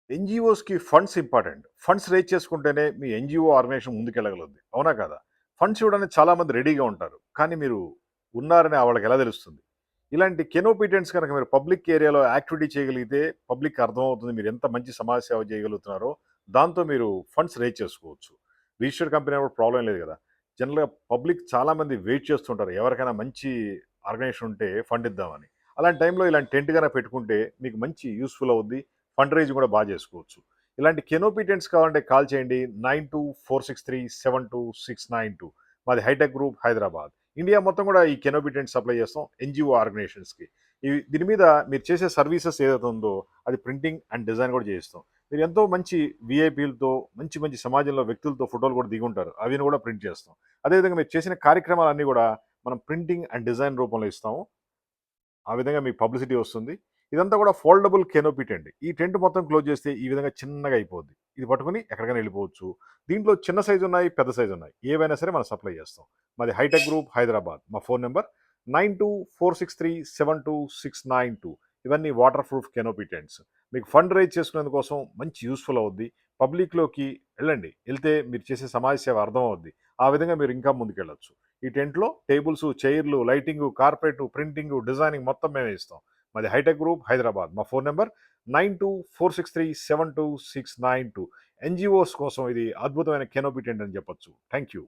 ఎన్‌జీఓస్‌కి funds important. Funds rise చేసుకుంటేనే మీ NGO organisation ముందుకెళ్ళగలదు. అవునా కాదా? ఫండ్స్ ఇవ్వడానికి చాలామంది రెడీగా ఉంటారు. కానీ మీరు ఉన్నారని వాళ్ళకెలా తెలుస్తుంది? ఇలాంటి కెనోపిటెంట్స్ గనక మీరు పబ్లిక్ ఏరియాలో యాక్టివిటీ చేయగలిగితే పబ్లిక్‌కి అర్థమవుతుంది. మీరు ఎంత మంచి సమాజ సేవ చేయగలుగుతున్నారో. దాంతో మీరు ఫండ్స్ రైజ్ చేసుకోవచ్చు. రిజిస్టర్డ్ కంపెనీ అన్నప్పుడు ప్రాబ్లమ్ లేదు గదా! జనరల్‌గా పబ్లిక్ చాలామంది వెయిట్ చేస్తుంటారు. ఎవరికైనా మంచి ఆర్గనైజేషన్ ఉంటే ఫండ్ ఇద్దామని. అలాంటి టైంలో ఇలాంటి టెంట్ గనక పెట్టుకుంటే మీకు మంచి యూజ్‌ఫుల్ అవుద్ది. ఫండ్ రైజ్ కూడా చేసుకోవచ్చు. ఇలాంటి కెనోపిటెంట్స్ కావాలంటే కాల్ చేయండి 9246372692. మాది హైటెక్ గ్రూప్ హైదరాబాద్. ఇండియా మొత్తం కూడా ఈ కెనోపిటెంట్ సప్లై చేస్తాం ఎన్‌జీఓ ఆర్గనైజేషన్స్‌కి. దీని మీద మీరు చేసే సర్వీసెస్ ఏదైతే ఉందో అది ప్రింటింగ్ అండ్ డిజైన్ కూడా చేయిస్తాం. మీరు ఎంతో మంచి వీఐపీలతో మంచి మంచి సమాజంలో వ్యక్తులతో ఫోటోలు కూడా దిగుంటారు. అవిని కూడా ప్రింట్ చేస్తాం. అదేవిధంగా మీరు చేసిన కార్యక్రమాలన్నీ కూడా మనం ప్రింటింగ్ అండ్ డిజైన్ రూపంలో ఇస్తాము. ఆ విధంగా మీకు పబ్లిసిటీ వస్తుంది. ఇదంతా కూడా ఫోల్డబుల్ కెనోపీ టెంట్. ఈ టెంట్ మొత్తం క్లోజ్ చేస్తే ఈ విధంగా చిన్నగా అయిపోద్ది. ఇది పట్టుకొని ఎక్కడికైనా వెళ్ళిపోవచ్చు. దీంట్లో చిన్న సైజు ఉన్నాయి, పెద్ద సైజు ఉన్నాయి. ఏవైనా సరే మనం సప్లై చేస్తాం. మాది హైటెక్ గ్రూప్ హైదరాబాద్. మా ఫోన్ నంబర్ 9246372692. ఇవన్నీ వాటర్ ప్రూఫ్ కెనోపీ టెంట్స్. మీకు ఫండ్ రైజ్ చేసుకునేందుకోసం మంచి యూజ్‌ఫుల్ అవుద్ది. పబ్లిక్‌లోకి ఎళ్ళండి. ఎళ్తే మీరు చేసే సమాజ సేవ అర్థమవుద్ది. ఆ విధంగా మీరు ఇంకా ముందుకెళ్ళొచ్చు. ఈ టెంట్‌లో టేబుల్సు, చైర్లు, లైటింగు, కార్పెటు, ప్రింటింగు, డిజైనింగ్ మొత్తం మేమే ఇస్తాం. మాది హైటెక్ గ్రూప్ హైదరాబాద్. మా ఫోన్ నంబర్ 9246372692. ఎన్‌జీఓస్ కోసం ఇది అద్భుతమైన కెనోపీ టెంట్ అని చెప్పొచ్చు. Thank you.